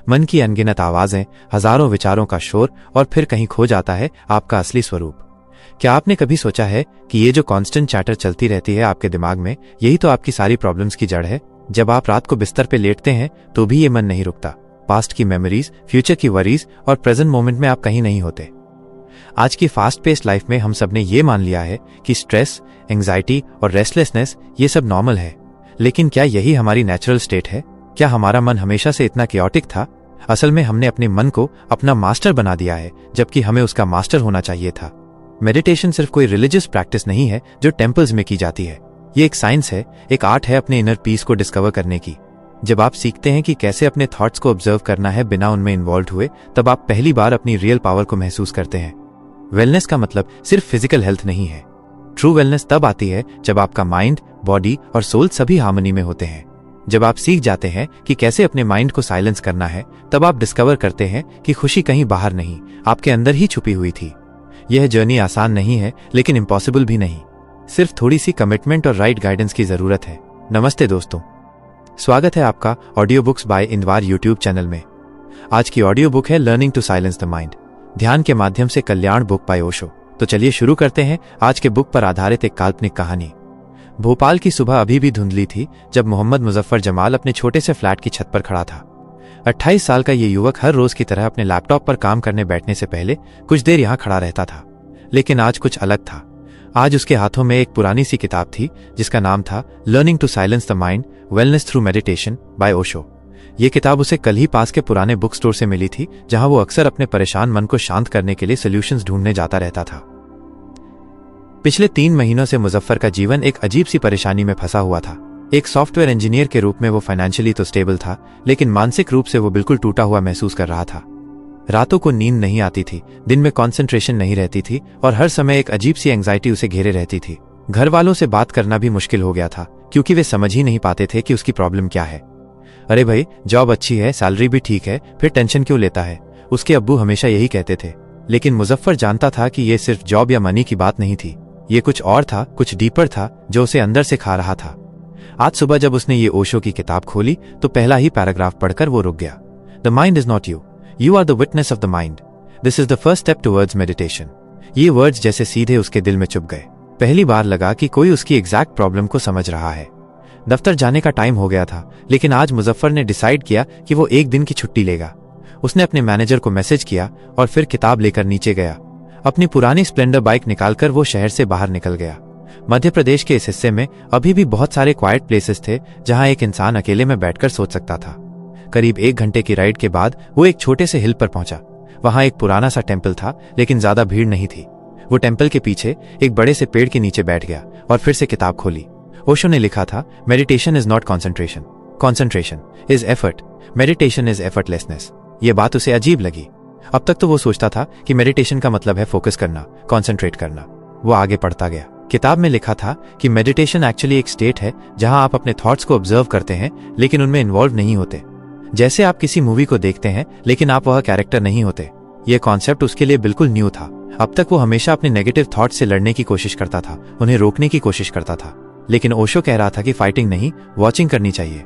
मन की अनगिनत आवाजें, हजारों विचारों का शोर और फिर कहीं खो जाता है आपका असली स्वरूप। क्या आपने कभी सोचा है कि ये जो कांस्टेंट चैटर चलती रहती है आपके दिमाग में, यही तो आपकी सारी प्रॉब्लम्स की जड़ है? जब आप रात को बिस्तर पे लेटते हैं तो भी ये मन नहीं रुकता। पास्ट की मेमोरीज, फ्यूचर की वरीज और प्रेजेंट मोमेंट में आप कहीं नहीं होते। आज की फास्ट पेस्ड लाइफ में हम सब ने ये मान लिया है कि स्ट्रेस, एंजाइटी और रेस्टलेसनेस ये सब नॉर्मल है। लेकिन क्या यही हमारी नेचुरल स्टेट है? क्या हमारा मन हमेशा से इतना केओटिक था? असल में हमने अपने मन को अपना मास्टर बना दिया है, जबकि हमें उसका मास्टर होना चाहिए था। मेडिटेशन सिर्फ कोई रिलीजियस प्रैक्टिस नहीं है जो टेम्पल्स में की जाती है। ये एक साइंस है, एक आर्ट है अपने इनर पीस को डिस्कवर करने की। जब आप सीखते हैं कि कैसे अपने थॉट्स को ऑब्जर्व करना है बिना उनमें इन्वॉल्व हुए, तब आप पहली बार अपनी रियल पावर को महसूस करते हैं। वेलनेस का मतलब सिर्फ फिजिकल हेल्थ नहीं है। ट्रू वेलनेस तब आती है जब आपका माइंड, बॉडी और सोल सभी हार्मनी में होते हैं। जब आप सीख जाते हैं कि कैसे अपने माइंड को साइलेंस करना है, तब आप डिस्कवर करते हैं कि खुशी कहीं बाहर नहीं, आपके अंदर ही छुपी हुई थी। यह जर्नी आसान नहीं है, लेकिन इम्पॉसिबल भी नहीं। सिर्फ थोड़ी सी कमिटमेंट और राइट गाइडेंस की जरूरत है। नमस्ते दोस्तों, स्वागत है आपका audio books by Indwar YouTube channel में। आज की ऑडियो बुक है learning to silence the mind, ध्यान के माध्यम से कल्याण, बुक बाय ओशो। तो चलिए शुरू करते हैं आज के बुक पर आधारित एक काल्पनिक कहानी। भोपाल की सुबह अभी भी धुंधली थी जब मोहम्मद मुजफ्फर जमाल अपने छोटे से फ्लैट की छत पर खड़ा था। 28 साल का ये युवक हर रोज की तरह अपने लैपटॉप पर काम करने बैठने से पहले कुछ देर यहाँ खड़ा रहता था। लेकिन आज कुछ अलग था। आज उसके हाथों में एक पुरानी सी किताब थी जिसका नाम था learning to silence the mind, wellness through meditation by Osho. ये किताब उसे कल ही पास के पुराने बुक स्टोर से मिली थी, जहां वो अक्सर अपने परेशान मन को शांत करने के लिए सॉल्यूशंस ढूंढने जाता रहता था। पिछले 3 महीनों से मुजफ्फर का जीवन एक अजीब सी परेशानी में फंसा हुआ था। एक सॉफ्टवेयर इंजीनियर के रूप में वो फाइनेंशियली तो स्टेबल था, लेकिन मानसिक रूप से वो बिल्कुल टूटा हुआ महसूस कर रहा था। रातों को नींद नहीं आती थी, दिन में कंसंट्रेशन नहीं रहती थी और हर समय एक अजीब सी एंग्जाइटी उसे घेरे रहती थी। घर वालों से बात करना भी मुश्किल हो गया था, क्योंकि वे समझ ही नहीं पाते थे कि उसकी प्रॉब्लम क्या है। अरे भाई, जॉब अच्छी है, सैलरी भी ठीक है, फिर टेंशन क्यों लेता है? उसके अब्बू हमेशा यही कहते थे। लेकिन मुजफ्फर जानता था कि ये सिर्फ जॉब या मनी की बात नहीं थी। ये कुछ और था, कुछ डीपर था, जो उसे अंदर से खा रहा था। आज सुबह जब उसने ये ओशो की किताब खोली तो पहला ही पैराग्राफ पढ़कर वो रुक गया। The mind is not you, you are the witness of the mind, this is the first step towards meditation. ये वर्ड्स जैसे सीधे उसके दिल में चुभ गए। पहली बार लगा कि कोई उसकी एग्जैक्ट प्रॉब्लम को समझ रहा है। दफ्तर जाने का टाइम हो गया था, लेकिन आज मुजफ्फर ने डिसाइड किया कि वो एक दिन की छुट्टी लेगा। उसने अपने मैनेजर को मैसेज किया और फिर किताब लेकर नीचे गया। अपनी पुरानी स्प्लेंडर बाइक निकालकर वो शहर से बाहर निकल गया। मध्य प्रदेश के इस हिस्से में अभी भी बहुत सारे क्वाइट प्लेसेस थे जहां एक इंसान अकेले में बैठकर सोच सकता था। करीब 1 घंटे की राइड के बाद वो एक छोटे से हिल पर पहुंचा। वहां एक पुराना सा टेम्पल था, लेकिन ज्यादा भीड़ नहीं थी। वो टेम्पल के पीछे एक बड़े से पेड़ के नीचे बैठ गया और फिर से किताब खोली। ओशो ने लिखा था, meditation is not concentration, concentration is effort, meditation is effortlessness. ये बात उसे अजीब लगी। अब तक तो वो सोचता था कि मेडिटेशन का मतलब है फोकस करना, कॉन्सेंट्रेट करना। वो आगे पढ़ता गया। किताब में लिखा था कि मेडिटेशन एक्चुअली एक स्टेट है जहां आप अपने थॉट्स को ऑब्जर्व करते हैं, लेकिन उनमें इन्वॉल्व नहीं होते। जैसे आप किसी मूवी को देखते हैं, लेकिन आप वह कैरेक्टर नहीं होते। यह कॉन्सेप्ट उसके लिए बिल्कुल न्यू था। अब तक वो हमेशा अपने नेगेटिव थॉट्स से लड़ने की कोशिश करता था, उन्हें रोकने की कोशिश करता था। लेकिन ओशो कह रहा था कि फाइटिंग नहीं, वॉचिंग करनी चाहिए।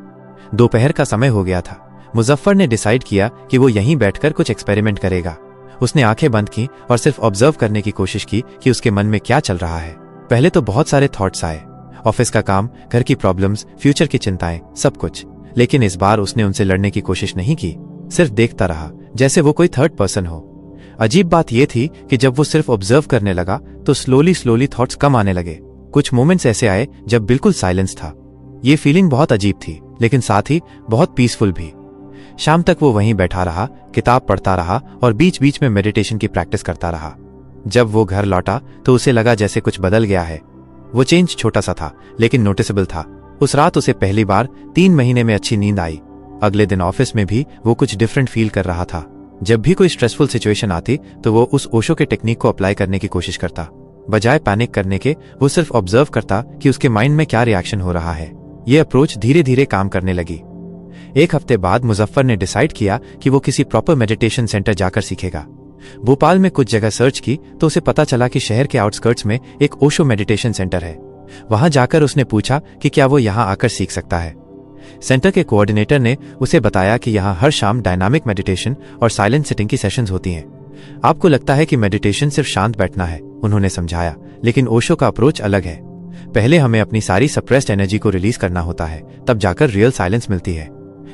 दोपहर का समय हो गया था। मुजफ्फर ने डिसाइड किया कि वो यहीं बैठकर कुछ एक्सपेरिमेंट करेगा। उसने आंखें बंद की और सिर्फ ऑब्जर्व करने की कोशिश की कि उसके मन में क्या चल रहा है। पहले तो बहुत सारे थॉट्स आए, ऑफिस का काम, घर की प्रॉब्लम्स, फ्यूचर की चिंताएं, सब कुछ। लेकिन इस बार उसने उनसे लड़ने की कोशिश नहीं की, सिर्फ देखता रहा, जैसे वो कोई थर्ड पर्सन हो। अजीब बात यह थी कि जब वो सिर्फ ऑब्जर्व करने लगा तो स्लोली थॉट्स कम आने लगे। कुछ मोमेंट्स ऐसे आए जब बिल्कुल साइलेंस था। ये फीलिंग बहुत अजीब थी, लेकिन साथ ही बहुत पीसफुल भी। शाम तक वो वहीं बैठा रहा, किताब पढ़ता रहा और बीच बीच में मेडिटेशन की प्रैक्टिस करता रहा। जब वो घर लौटा तो उसे लगा जैसे कुछ बदल गया है। वो चेंज छोटा सा था, लेकिन नोटिसेबल था। उस रात उसे पहली बार 3 महीने में अच्छी नींद आई। अगले दिन ऑफिस में भी वो कुछ डिफरेंट फील कर रहा था। जब भी कोई स्ट्रेसफुल सिचुएशन आती तो वो उस ओशो के टेक्निक को अप्लाई करने की कोशिश करता। बजाय पैनिक करने के वो सिर्फ ऑब्जर्व करता कि उसके माइंड में क्या रिएक्शन हो रहा है। ये अप्रोच धीरे धीरे काम करने लगी। 1 हफ्ते बाद मुजफ्फर ने डिसाइड किया कि वो किसी प्रॉपर मेडिटेशन सेंटर जाकर सीखेगा। भोपाल में कुछ जगह सर्च की तो उसे पता चला कि शहर के आउटस्कर्ट्स में एक ओशो मेडिटेशन सेंटर है। वहां जाकर उसने पूछा कि क्या वो यहां आकर सीख सकता है। सेंटर के कोऑर्डिनेटर ने उसे बताया कि यहाँ हर शाम डायनामिक मेडिटेशन और साइलेंट सिटिंग की सेशंस होती हैं। आपको लगता है कि मेडिटेशन सिर्फ शांत बैठना है, उन्होंने समझाया, लेकिन ओशो का अप्रोच अलग है। पहले हमें अपनी सारी सप्रेस्ड एनर्जी को रिलीज करना होता है, तब जाकर रियल साइलेंस मिलती है।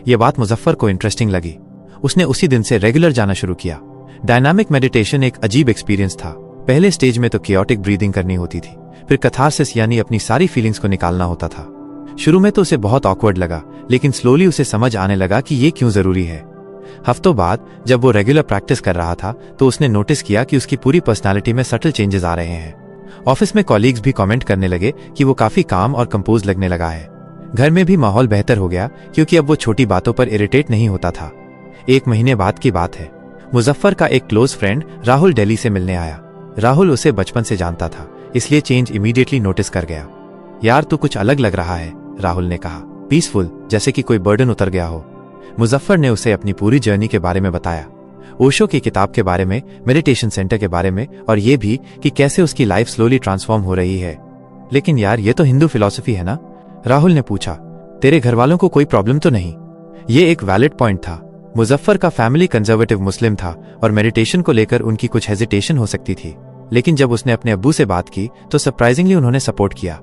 यह बात मुजफ्फर को इंटरेस्टिंग लगी। उसने उसी दिन से रेगुलर जाना शुरू किया। डायनामिक मेडिटेशन एक अजीब एक्सपीरियंस था। पहले स्टेज में तो कियोटिक ब्रीदिंग करनी होती थी, फिर कैथारसिस यानी अपनी सारी फीलिंग्स को निकालना होता था। शुरू में तो उसे बहुत ऑकवर्ड लगा, लेकिन स्लोली उसे समझ आने लगा कि ये क्यों जरूरी है। हफ्तों बाद जब वो रेगुलर प्रैक्टिस कर रहा था तो उसने नोटिस किया कि उसकी पूरी पर्सनालिटी में सटल चेंजेस आ रहे हैं। ऑफिस में कॉलीग्स भी कमेंट करने लगे कि वो काफी काम और कंपोज लगने लगा है। घर में भी माहौल बेहतर हो गया, क्योंकि अब वो छोटी बातों पर इरिटेट नहीं होता था। 1 महीने बाद की बात है। मुजफ्फर का एक क्लोज फ्रेंड राहुल दिल्ली से मिलने आया। राहुल उसे बचपन से जानता था, इसलिए चेंज इमीडिएटली नोटिस कर गया। यार तू कुछ अलग लग रहा है, राहुल ने कहा, पीसफुल, जैसे कि कोई बर्डन उतर गया हो। मुजफ्फर ने उसे अपनी पूरी जर्नी के बारे में बताया, ओशो की किताब के बारे में, मेडिटेशन सेंटर के बारे में, और ये भी कि कैसे उसकी लाइफ स्लोली ट्रांसफॉर्म हो रही है। लेकिन यार ये तो हिंदू फिलॉसफी है ना, राहुल ने पूछा, तेरे घर वालों को कोई प्रॉब्लम तो नहीं? ये एक वैलिड पॉइंट था। मुजफ्फर का फैमिली कंजर्वेटिव मुस्लिम था और मेडिटेशन को लेकर उनकी कुछ हेजिटेशन हो सकती थी, लेकिन जब उसने अपने अब्बू से बात की तो सरप्राइजिंगली उन्होंने सपोर्ट किया।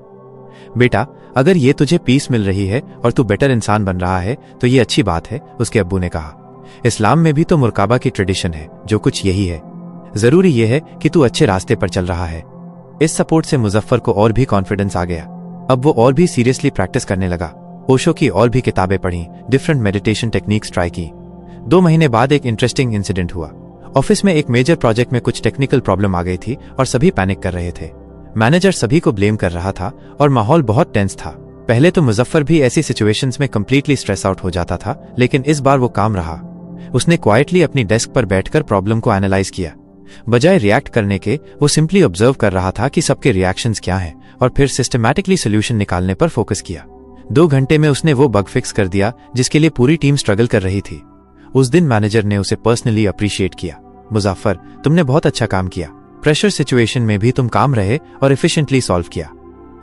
बेटा, अगर ये तुझे पीस मिल रही है और तू बेटर इंसान बन रहा है तो ये अच्छी बात है, उसके अब्बू ने कहा। इस्लाम में भी तो मुरकाबा की ट्रेडिशन है, जो कुछ यही है। जरूरी यह है कि तू अच्छे रास्ते पर चल रहा है। इस सपोर्ट से मुजफ्फर को और भी कॉन्फिडेंस आ गया। अब वो और भी सीरियसली प्रैक्टिस करने लगा। ओशो की और भी किताबें पढ़ी, डिफरेंट मेडिटेशन टेक्निक्स ट्राई की। 2 महीने बाद एक इंटरेस्टिंग इंसिडेंट हुआ। ऑफिस में एक मेजर प्रोजेक्ट में कुछ टेक्निकल प्रॉब्लम आ गई थी और सभी पैनिक कर रहे थे। मैनेजर सभी को ब्लेम कर रहा था और माहौल बहुत टेंस था। पहले तो मुजफ्फर भी ऐसी सिचुएशंस में कंप्लीटली स्ट्रेस आउट हो जाता था, लेकिन इस बार वो काम रहा। उसने क्वाइटली अपनी डेस्क पर बैठकर प्रॉब्लम को एनालाइज किया। बजाय रिएक्ट करने के, वो सिंपली ऑब्जर्व कर रहा था कि सबके रिएक्शंस क्या हैं और फिर सिस्टमैटिकली सोल्यूशन निकालने पर फोकस किया। 2 घंटे में उसने वो बग फिक्स कर दिया जिसके लिए पूरी टीम स्ट्रगल कर रही थी। उस दिन मैनेजर ने उसे पर्सनली अप्रिशिएट किया। मुजफ्फर, तुमने बहुत अच्छा काम किया। प्रेशर सिचुएशन में भी तुम काम रहे और एफिशिएंटली सॉल्व किया।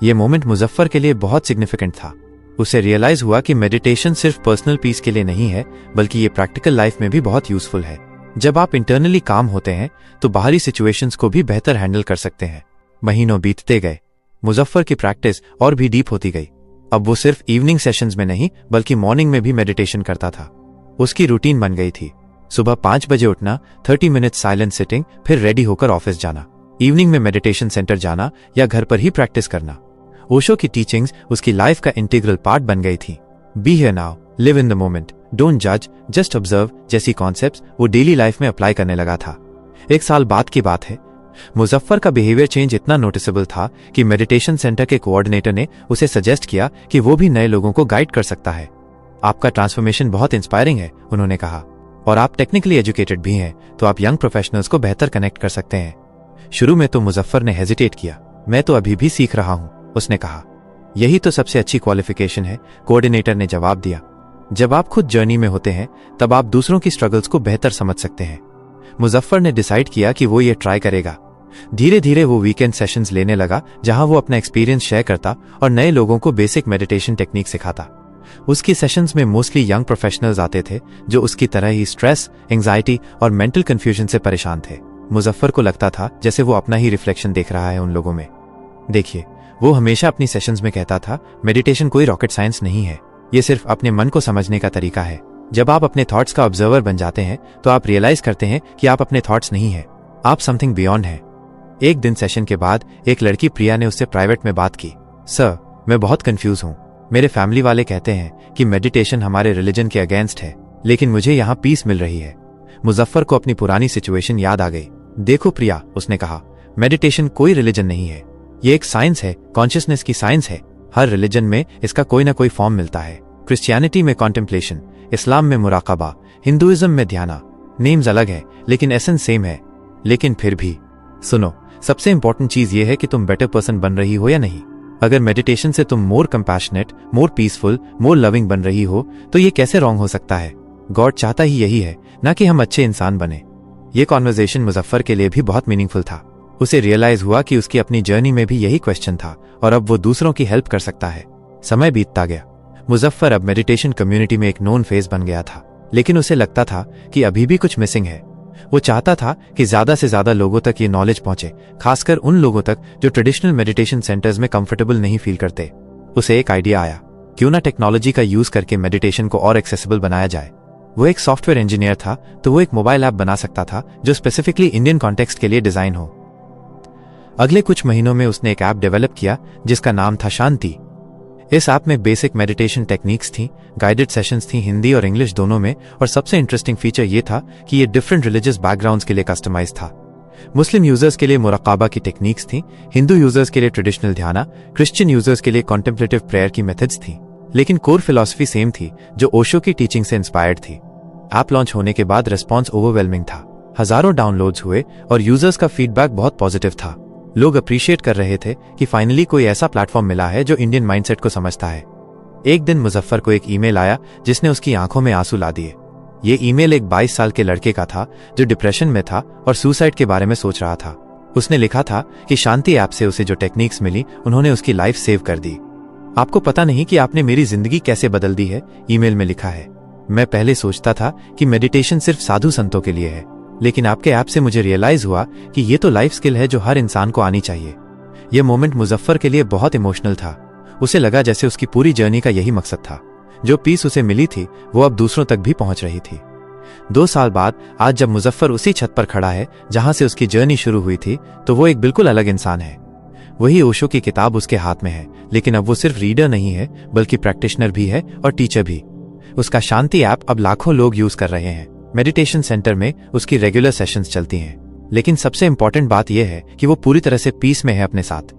ये मोमेंट मुजफ्फर के लिए बहुत सिग्निफिकेंट था। उसे रियलाइज हुआ कि मेडिटेशन सिर्फ पर्सनल पीस के लिए नहीं है, बल्कि ये प्रैक्टिकल लाइफ में भी बहुत यूजफुल है। जब आप इंटरनली काम होते हैं तो बाहरी सिचुएशंस को भी बेहतर हैंडल कर सकते हैं। महीनों बीतते गए, मुजफ्फर की प्रैक्टिस और भी डीप होती गई। अब वो सिर्फ इवनिंग सेशंस में नहीं, बल्कि मॉर्निंग में भी मेडिटेशन करता था। उसकी रूटीन बन गई थी। सुबह 5 बजे उठना, 30 मिनट साइलेंट सिटिंग, फिर रेडी होकर ऑफिस जाना। इवनिंग में मेडिटेशन सेंटर जाना या घर पर ही प्रैक्टिस करना। ओशो की टीचिंग्स उसकी लाइफ का इंटीग्रल पार्ट बन गई थी। Be here now, live in the moment, don't जज, जस्ट ऑब्जर्व जैसी कॉन्सेप्ट्स वो डेली लाइफ में अप्लाई करने लगा था। 1 साल बाद की बात है। मुजफ्फर का बिहेवियर चेंज इतना नोटिसेबल था कि मेडिटेशन सेंटर के कोऑर्डिनेटर ने उसे सजेस्ट किया कि वो भी नए लोगों को गाइड कर सकता है। आपका ट्रांसफॉर्मेशन बहुत इंस्पायरिंग है, उन्होंने कहा, और आप टेक्निकली एजुकेटेड भी हैं, तो आप यंग प्रोफेशनल्स को बेहतर कनेक्ट कर सकते हैं। शुरू में तो मुजफ्फर ने हेजिटेट किया। मैं तो अभी भी सीख रहा हूं, उसने कहा। यही तो सबसे अच्छी क्वालिफिकेशन है, कोऑर्डिनेटर ने जवाब दिया। जब आप खुद जर्नी में होते हैं तब आप दूसरों की स्ट्रगल्स को बेहतर समझ सकते हैं। मुजफ्फर ने डिसाइड किया कि वो ये ट्राई करेगा। धीरे धीरे वो वीकेंड सेशंस लेने लगा, जहां वो अपना एक्सपीरियंस शेयर करता और नए लोगों को बेसिक मेडिटेशन टेक्निक सिखाता। उसकी सेशंस में मोस्टली यंग प्रोफेशनल्स आते थे जो उसकी तरह ही स्ट्रेस, एंजाइटी और मेंटल कंफ्यूजन से परेशान थे। मुजफ्फर को लगता था जैसे वो अपना ही रिफ्लेक्शन देख रहा है उन लोगों में। देखिए, वो हमेशा अपनी सेशंस में कहता था, मेडिटेशन कोई रॉकेट साइंस नहीं है, ये सिर्फ अपने मन को समझने का तरीका है। जब आप अपने थॉट्स का ऑब्जर्वर बन जाते हैं तो आप रियलाइज करते हैं कि आप अपने थॉट्स नहीं हैं, आप समथिंग बियॉन्ड हैं। एक दिन सेशन के बाद एक लड़की प्रिया ने उससे प्राइवेट में बात की। सर, मैं बहुत कंफ्यूज हूं। मेरे फैमिली वाले कहते हैं कि मेडिटेशन हमारे रिलीजन के अगेंस्ट है, लेकिन मुझे यहाँ पीस मिल रही है। मुजफ्फर को अपनी पुरानी सिचुएशन याद आ गई। देखो प्रिया, उसने कहा, मेडिटेशन कोई रिलीजन नहीं है, ये एक साइंस है, कॉन्शियसनेस की साइंस है। हर रिलीजन में इसका कोई ना कोई फॉर्म मिलता है। क्रिश्चियनिटी में कॉन्टेम्पलेशन, इस्लाम में मुराकबा, हिंदुइज्म में ध्याना। नेम्स अलग है लेकिन एसेंस सेम है। लेकिन फिर भी सुनो, सबसे इंपॉर्टेंट चीज ये है कि तुम बेटर पर्सन बन रही हो या नहीं। अगर मेडिटेशन से तुम मोर कंपैशनेट, मोर पीसफुल, मोर लविंग बन रही हो तो ये कैसे रॉन्ग हो सकता है? गॉड चाहता ही यही है, ना कि हम अच्छे इंसान बने। ये कॉन्वर्सेशन मुजफ्फर के लिए भी बहुत मीनिंगफुल था। उसे रियलाइज हुआ कि उसकी अपनी जर्नी में भी यही क्वेश्चन था और अब वो दूसरों की हेल्प कर सकता है। समय बीतता गया। मुजफ्फर अब मेडिटेशन कम्युनिटी में एक नोन फेस बन गया था, लेकिन उसे लगता था कि अभी भी कुछ मिसिंग है। वो चाहता था कि ज्यादा से ज्यादा लोगों तक ये नॉलेज पहुंचे, खासकर उन लोगों तक जो ट्रेडिशनल मेडिटेशन सेंटर्स में कंफर्टेबल नहीं फील करते। उसे एक आइडिया आया, क्यों ना टेक्नोलॉजी का यूज करके मेडिटेशन को और एक्सेसिबल बनाया जाए। वो एक सॉफ्टवेयर इंजीनियर था, तो वो एक मोबाइल ऐप बना सकता था जो स्पेसिफिकली इंडियन कॉन्टेक्स्ट के लिए डिजाइन हो। अगले कुछ महीनों में उसने एक ऐप डेवलप किया जिसका नाम था शांति। इस ऐप में बेसिक मेडिटेशन टेक्निक्स थी, गाइडेड सेशंस थी हिंदी और इंग्लिश दोनों में, और सबसे इंटरेस्टिंग फीचर ये था कि ये डिफरेंट रिलीजियस बैकग्राउंड्स के लिए कस्टमाइज था। मुस्लिम यूजर्स के लिए मुराकाबा की टेक्निक्स थी, हिंदू यूजर्स के लिए ट्रेडिशनल ध्यान, क्रिश्चियन यूजर्स के लिए कॉन्टेम्पलेटिव प्रेयर की मेथड्स थी, लेकिन कोर फिलॉसफी सेम थी जो ओशो की टीचिंग से इंस्पायर्ड थी। ऐप लॉन्च होने के बाद रिस्पॉन्स ओवरवेलमिंग था। हजारों डाउनलोड्स हुए और यूजर्स का फीडबैक बहुत पॉजिटिव था। लोग अप्रिशिएट कर रहे थे कि फाइनली कोई ऐसा प्लेटफॉर्म मिला है जो इंडियन माइंडसेट को समझता है। एक दिन मुजफ्फर को एक ईमेल आया जिसने उसकी आंखों में आंसू ला दिए। ये ईमेल एक 22 साल के लड़के का था जो डिप्रेशन में था और सुसाइड के बारे में सोच रहा था। उसने लिखा था कि शांति ऐप से उसे जो टेक्निक्स मिली उन्होंने उसकी लाइफ सेव कर दी। आपको पता नहीं कि आपने मेरी जिंदगी कैसे बदल दी है, ईमेल में लिखा है। मैं पहले सोचता था कि मेडिटेशन सिर्फ साधु संतों के लिए है, लेकिन आपके ऐप से मुझे रियलाइज हुआ कि ये तो लाइफ स्किल है जो हर इंसान को आनी चाहिए। यह मोमेंट मुजफ्फर के लिए बहुत इमोशनल था। उसे लगा जैसे उसकी पूरी जर्नी का यही मकसद था। जो पीस उसे मिली थी वो अब दूसरों तक भी पहुंच रही थी। 2 साल बाद आज जब मुजफ्फर उसी छत पर खड़ा है जहां से उसकी जर्नी शुरू हुई थी, तो वो एक बिल्कुल अलग इंसान है। वही ओशो की किताब उसके हाथ में है, लेकिन अब वो सिर्फ रीडर नहीं है बल्कि प्रैक्टिशनर भी है और टीचर भी। उसका शांति ऐप अब लाखों लोग यूज कर रहे हैं। मेडिटेशन सेंटर में उसकी रेगुलर सेशंस चलती हैं, लेकिन सबसे इंपॉर्टेंट बात यह है कि वो पूरी तरह से पीस में है अपने साथ।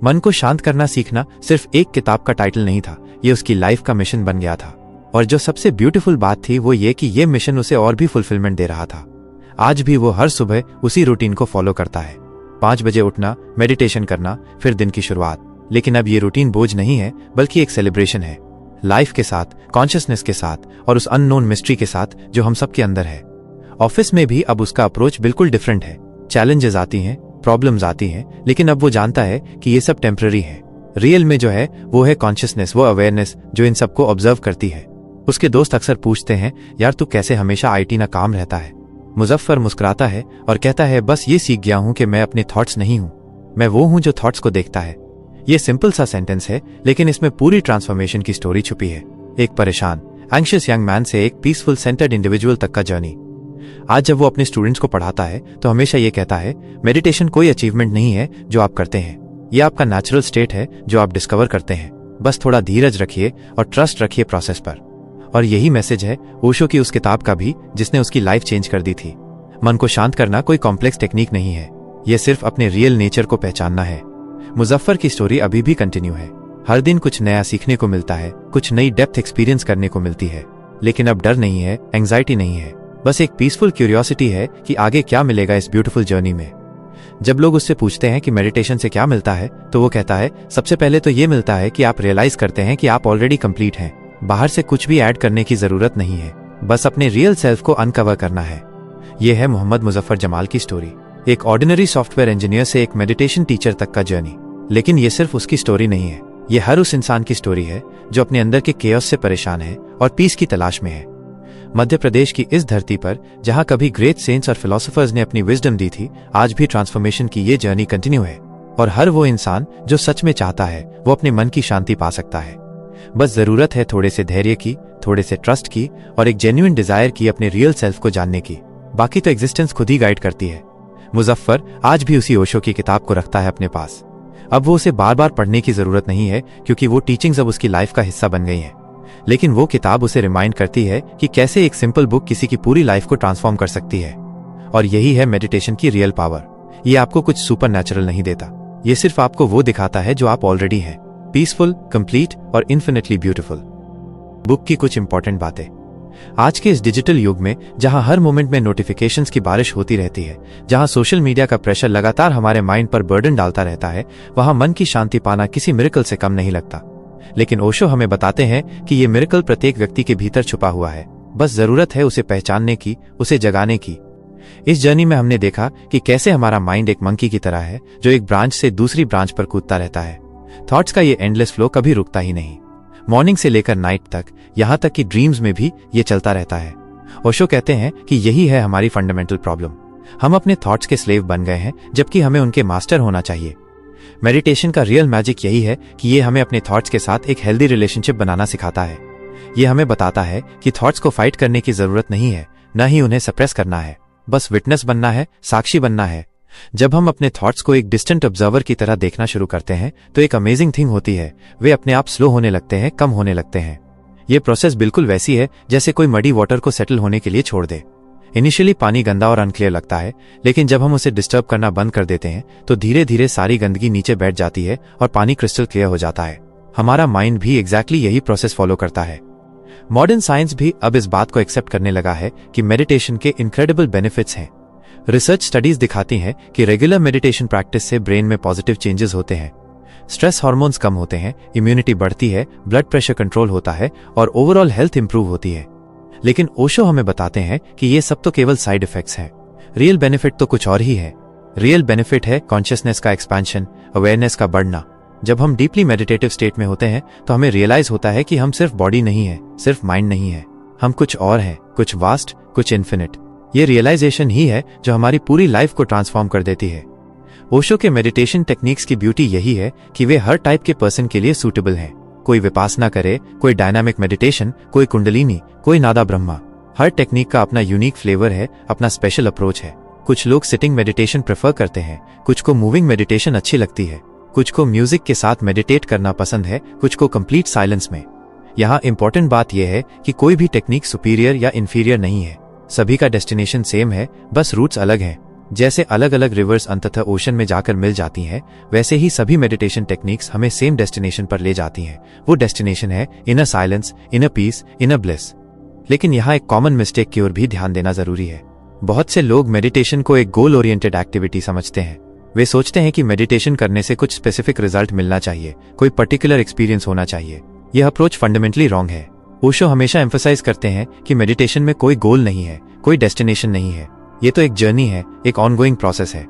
मन को शांत करना सीखना सिर्फ एक किताब का टाइटल नहीं था, ये उसकी लाइफ का मिशन बन गया था। और जो सबसे ब्यूटीफुल बात थी वो ये कि ये मिशन उसे और भी फुलफिलमेंट दे रहा था। आज भी वो हर सुबह उसी रूटीन को फॉलो करता है। 5 बजे उठना, मेडिटेशन करना, फिर दिन की शुरुआत। लेकिन अब ये रूटीन बोझ नहीं है बल्कि एक सेलिब्रेशन है, लाइफ के साथ, कॉन्शियसनेस के साथ और उस अननोन मिस्ट्री के साथ जो हम सबके अंदर है। ऑफिस में भी अब उसका अप्रोच बिल्कुल डिफरेंट है। चैलेंजेस आती हैं, प्रॉब्लम्स आती हैं, लेकिन अब वो जानता है कि ये सब टेम्पररी है। रियल में जो है वो है कॉन्शियसनेस, वो अवेयरनेस जो इन सबको ऑब्जर्व करती है। उसके दोस्त अक्सर पूछते हैं, यार तू कैसे हमेशा आईटी ना काम रहता है। मुजफ्फर मुस्कुराता है और कहता है, बस ये सीख गया हूं कि मैं अपने थॉट्स नहीं हूं, मैं वो हूं जो थॉट्स को देखता है। ये सिंपल सा सेंटेंस है, लेकिन इसमें पूरी ट्रांसफॉर्मेशन की स्टोरी छुपी है। एक परेशान, एंग्शियस यंग मैन से एक पीसफुल सेंटर्ड इंडिविजुअल तक का जर्नी। आज जब वो अपने स्टूडेंट्स को पढ़ाता है तो हमेशा ये कहता है, मेडिटेशन कोई अचीवमेंट नहीं है जो आप करते हैं, ये आपका नेचुरल स्टेट है जो आप डिस्कवर करते हैं। बस थोड़ा धीरज रखिए और ट्रस्ट रखिए प्रोसेस पर। और यही मैसेज है ओशो की उस किताब का भी, जिसने उसकी लाइफ चेंज कर दी थी। मन को शांत करना कोई कॉम्प्लेक्स टेक्निक नहीं है, यह सिर्फ अपने रियल नेचर को पहचानना है। मुजफ्फर की स्टोरी अभी भी कंटिन्यू है। हर दिन कुछ नया सीखने को मिलता है, कुछ नई डेप्थ एक्सपीरियंस करने को मिलती है। लेकिन अब डर नहीं है, एंजाइटी नहीं है, बस एक पीसफुल क्यूरियोसिटी है कि आगे क्या मिलेगा इस ब्यूटीफुल जर्नी में। जब लोग उससे पूछते हैं कि मेडिटेशन से क्या मिलता है, तो वो कहता है, सबसे पहले तो ये मिलता है कि आप रियलाइज करते हैं कि आप ऑलरेडी कंप्लीट हैं। बाहर से कुछ भी ऐड करने की जरूरत नहीं है, बस अपने रियल सेल्फ को अनकवर करना है। यह है मोहम्मद मुजफ्फर जमाल की स्टोरी, एक ऑर्डिनरी सॉफ्टवेयर इंजीनियर से एक मेडिटेशन टीचर तक का जर्नी। लेकिन ये सिर्फ उसकी स्टोरी नहीं है, ये हर उस इंसान की स्टोरी है जो अपने अंदर के केओस से परेशान है और पीस की तलाश में है। मध्य प्रदेश की इस धरती पर जहां कभी ग्रेट सेंट्स और फिलोसोफर्स ने अपनी विजडम दी थी, आज भी ट्रांसफॉर्मेशन की ये जर्नी कंटिन्यू है। और हर वो इंसान जो सच में चाहता है वो अपने मन की शांति पा सकता है। बस जरूरत है थोड़े से धैर्य की, थोड़े से ट्रस्ट की और एक जेन्युइन डिजायर की अपने रियल सेल्फ को जानने की। बाकी तो एग्जिस्टेंस खुद ही गाइड करती है। मुजफ्फर आज भी उसी ओशो की किताब को रखता है अपने पास। अब वो उसे बार बार पढ़ने की जरूरत नहीं है, क्योंकि वो टीचिंग्स अब उसकी लाइफ का हिस्सा बन गई हैं। लेकिन वो किताब उसे रिमाइंड करती है कि कैसे एक सिंपल बुक किसी की पूरी लाइफ को ट्रांसफॉर्म कर सकती है। और यही है मेडिटेशन की रियल पावर। ये आपको कुछ सुपर नेचुरल नहीं देता, ये सिर्फ आपको वो दिखाता है जो आप ऑलरेडी हैं, पीसफुल, कंप्लीट और इन्फिनिटली ब्यूटीफुल। बुक की कुछ इंपॉर्टेंट बातें। आज के इस डिजिटल युग में जहां हर मोमेंट में नोटिफिकेशंस की बारिश होती रहती है, जहां सोशल मीडिया का प्रेशर लगातार हमारे माइंड पर बर्डन डालता रहता है, वहां मन की शांति पाना किसी मिरेकल से कम नहीं लगता। लेकिन ओशो हमें बताते हैं कि ये मिरेकल प्रत्येक व्यक्ति के भीतर छुपा हुआ है, बस जरूरत है उसे पहचानने की, उसे जगाने की। इस जर्नी में हमने देखा कि कैसे हमारा माइंड एक मंकी की तरह है जो एक ब्रांच से दूसरी ब्रांच पर कूदता रहता है। थॉट्स का ये एंडलेस फ्लो कभी रुकता ही नहीं। मॉर्निंग से लेकर नाइट तक, यहाँ तक कि ड्रीम्स में भी ये चलता रहता है। ओशो कहते हैं कि यही है हमारी फंडामेंटल प्रॉब्लम। हम अपने थॉट्स के स्लेव बन गए हैं, जबकि हमें उनके मास्टर होना चाहिए। मेडिटेशन का रियल मैजिक यही है कि ये हमें अपने थॉट्स के साथ एक हेल्दी रिलेशनशिप बनाना सिखाता है। ये हमें बताता है कि थॉट्स को फाइट करने की जरूरत नहीं है, न ही उन्हें सप्रेस करना है, बस विटनेस बनना है, साक्षी बनना है। जब हम अपने थॉट्स को एक डिस्टेंट ऑब्जर्वर की तरह देखना शुरू करते हैं तो एक अमेजिंग थिंग होती है, वे अपने आप स्लो होने लगते हैं, कम होने लगते हैं। ये प्रोसेस बिल्कुल वैसी है जैसे कोई मडी वाटर को सेटल होने के लिए छोड़ दे। इनिशियली पानी गंदा और अनक्लियर लगता है, लेकिन जब हम उसे डिस्टर्ब करना बंद कर देते हैं तो धीरे धीरे सारी गंदगी नीचे बैठ जाती है और पानी क्रिस्टल क्लियर हो जाता है। हमारा माइंड भी एग्जैक्टली यही प्रोसेस फॉलो करता है। मॉडर्न साइंस भी अब इस बात को एक्सेप्ट करने लगा है कि मेडिटेशन के इनक्रेडिबल बेनिफिट्स हैं। रिसर्च स्टडीज दिखाती हैं कि रेगुलर मेडिटेशन प्रैक्टिस से ब्रेन में पॉजिटिव चेंजेस होते हैं, स्ट्रेस हार्मोन्स कम होते हैं, इम्यूनिटी बढ़ती है, ब्लड प्रेशर कंट्रोल होता है और ओवरऑल हेल्थ इंप्रूव होती है। लेकिन ओशो हमें बताते हैं कि ये सब तो केवल साइड इफेक्ट्स हैं, रियल बेनिफिट तो कुछ और ही है। रियल बेनिफिट है कॉन्शियसनेस का एक्सपेंशन, अवेयरनेस का बढ़ना। जब हम डीपली मेडिटेटिव स्टेट में होते हैं तो हमें रियलाइज होता है कि हम सिर्फ बॉडी नहीं है, सिर्फ माइंड नहीं है, हम कुछ और हैं, कुछ वास्ट, कुछ इन्फिनिट। ये रियलाइजेशन ही है जो हमारी पूरी लाइफ को ट्रांसफॉर्म कर देती है। ओशो के मेडिटेशन टेक्निक्स की ब्यूटी यही है कि वे हर टाइप के पर्सन के लिए सूटेबल हैं। कोई विपासना करे, कोई डायनामिक मेडिटेशन, कोई कुंडलिनी, कोई नादा ब्रह्मा। हर टेक्निक का अपना यूनिक फ्लेवर है, अपना स्पेशल अप्रोच है। कुछ लोग सिटिंग मेडिटेशन प्रेफर करते हैं, कुछ को मूविंग मेडिटेशन अच्छी लगती है, कुछ को म्यूजिक के साथ मेडिटेट करना पसंद है, कुछ को कंप्लीट साइलेंस में। यहाँ इंपॉर्टेंट बात यह है कि कोई भी टेक्निक सुपीरियर या इंफीरियर नहीं है, सभी का डेस्टिनेशन सेम है, बस रूट्स अलग हैं। जैसे अलग अलग रिवर्स अंततः ओशन में जाकर मिल जाती हैं, वैसे ही सभी मेडिटेशन टेक्निक्स हमें सेम डेस्टिनेशन पर ले जाती हैं। वो डेस्टिनेशन है inner silence, inner peace, inner bliss. लेकिन यहाँ एक कॉमन मिस्टेक की ओर भी ध्यान देना जरूरी है। बहुत से लोग मेडिटेशन को एक गोल ओरिएंटेड एक्टिविटी समझते हैं। वे सोचते हैं कि मेडिटेशन करने से कुछ स्पेसिफिक रिजल्ट मिलना चाहिए, कोई पर्टिकुलर एक्सपीरियंस होना चाहिए। यह अप्रोच फंडामेंटली रॉन्ग है। ओशो हमेशा एम्फसाइज करते हैं कि मेडिटेशन में कोई गोल नहीं है, कोई डेस्टिनेशन नहीं है। ये तो एक जर्नी है, एक ऑनगोइंग प्रोसेस है।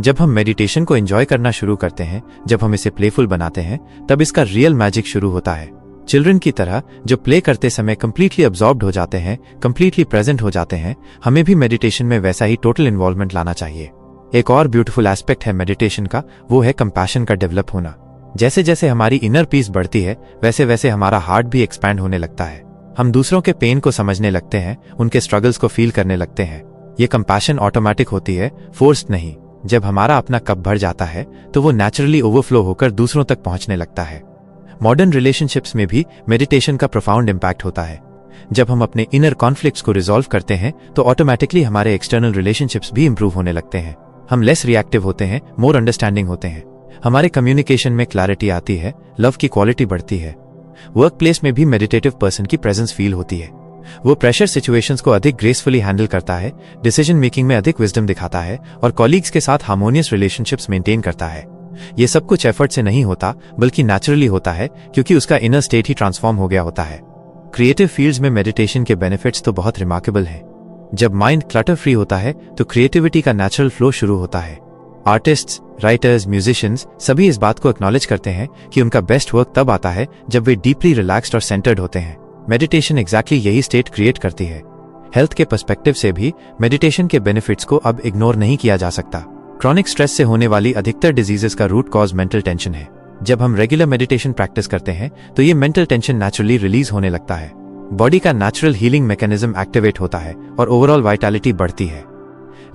जब हम मेडिटेशन को एंजॉय करना शुरू करते हैं, जब हम इसे प्लेफुल बनाते हैं, तब इसका रियल मैजिक शुरू होता है। चिल्ड्रन की तरह जो प्ले करते समय कंप्लीटली अब्सॉर्ब्ड हो जाते हैं, कंप्लीटली प्रेजेंट हो जाते हैं, हमें भी मेडिटेशन में वैसा ही टोटल इन्वॉल्वमेंट लाना चाहिए। एक और ब्यूटीफुल एस्पेक्ट है मेडिटेशन का, वो है कंपैशन का डेवलप होना। जैसे जैसे हमारी इनर पीस बढ़ती है, वैसे वैसे हमारा हार्ट भी एक्सपैंड होने लगता है। हम दूसरों के पेन को समझने लगते हैं, उनके स्ट्रगल्स को फील करने लगते हैं। ये कंपैशन ऑटोमेटिक होती है, फोर्स्ड नहीं। जब हमारा अपना कप भर जाता है तो वो नेचुरली ओवरफ्लो होकर दूसरों तक पहुंचने लगता है। मॉडर्न रिलेशनशिप्स में भी मेडिटेशन का प्रोफाउंड इम्पैक्ट होता है। जब हम अपने इनर कॉन्फ्लिक्ट्स को रिजॉल्व करते हैं तो ऑटोमेटिकली हमारे एक्सटर्नल रिलेशनशिप्स भी इंप्रूव होने लगते हैं। हम लेस रिएक्टिव होते हैं, मोर अंडरस्टैंडिंग होते हैं। हमारे कम्युनिकेशन में क्लैरिटी आती है, लव की क्वालिटी बढ़ती है। वर्क प्लेस में भी मेडिटेटिव पर्सन की प्रेजेंस फील होती है। वो प्रेशर सिचुएशंस को अधिक ग्रेसफुली हैंडल करता है, डिसीजन मेकिंग में अधिक विजडम दिखाता है और कॉलीग्स के साथ हार्मोनियस रिलेशनशिप्स मेंटेन करता है। ये सब कुछ एफर्ट से नहीं होता, बल्कि नेचुरली होता है, क्योंकि उसका इनर स्टेट ही ट्रांसफॉर्म हो गया होता है। क्रिएटिव फील्ड्स में मेडिटेशन के बेनिफिट्स तो बहुत रिमार्केबल हैं। जब माइंड क्लटर फ्री होता है तो क्रिएटिविटी का नेचुरल फ्लो शुरू होता है। आर्टिस्ट्स, राइटर्स, म्यूजिशियंस सभी इस बात को एक्नॉलेज करते हैं कि उनका बेस्ट वर्क तब आता है जब वे डीपली रिलैक्स्ड और सेंटर्ड होते हैं। मेडिटेशन एग्जैक्टली यही स्टेट क्रिएट करती है। हेल्थ के पर्सपेक्टिव से भी मेडिटेशन के बेनिफिट्स को अब इग्नोर नहीं किया जा सकता। क्रॉनिक स्ट्रेस से होने वाली अधिकतर डिजीजेस का रूट कॉज मेंटल टेंशन है। जब हम रेगुलर मेडिटेशन प्रैक्टिस करते हैं तो ये मेंटल टेंशन नेचुरली रिलीज होने लगता है। बॉडी का नेचुरल हीलिंग मैकेनिज्म एक्टिवेट होता है और ओवरऑल वाइटैलिटी बढ़ती है।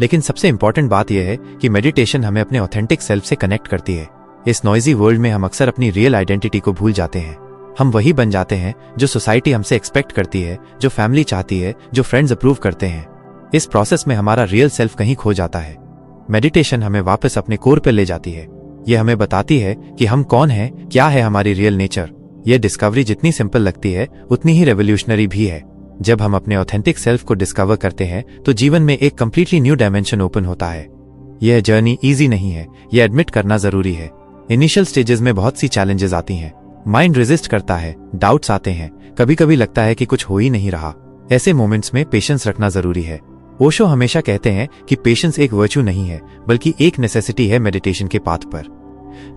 लेकिन सबसे इंपॉर्टेंट बात यह है कि मेडिटेशन हमें अपने ऑथेंटिक सेल्फ से कनेक्ट करती है। इस नॉइजी वर्ल्ड में हम अक्सर अपनी रियल आइडेंटिटी को भूल जाते हैं। हम वही बन जाते हैं जो सोसाइटी हमसे एक्सपेक्ट करती है, जो फैमिली चाहती है, जो फ्रेंड्स अप्रूव करते हैं। इस प्रोसेस में हमारा रियल सेल्फ कहीं खो जाता है। मेडिटेशन हमें वापस अपने कोर पर ले जाती है। यह हमें बताती है कि हम कौन हैं, क्या है हमारी रियल नेचर। यह डिस्कवरी जितनी सिंपल लगती है उतनी ही रेवोल्यूशनरी भी है। जब हम अपने ऑथेंटिक सेल्फ को डिस्कवर करते हैं तो जीवन में एक कंप्लीटली न्यू डायमेंशन ओपन होता है। यह जर्नी इजी नहीं है, यह एडमिट करना जरूरी है। इनिशियल स्टेजेस में बहुत सी चैलेंजेस आती हैं, माइंड रेजिस्ट करता है, डाउट्स आते हैं, कभी कभी लगता है कि कुछ हो ही नहीं रहा। ऐसे मोमेंट्स में पेशेंस रखना जरूरी है। ओशो हमेशा कहते हैं कि पेशेंस एक वर्च्यू नहीं है, बल्कि एक नेसेसिटी है मेडिटेशन के पाथ पर।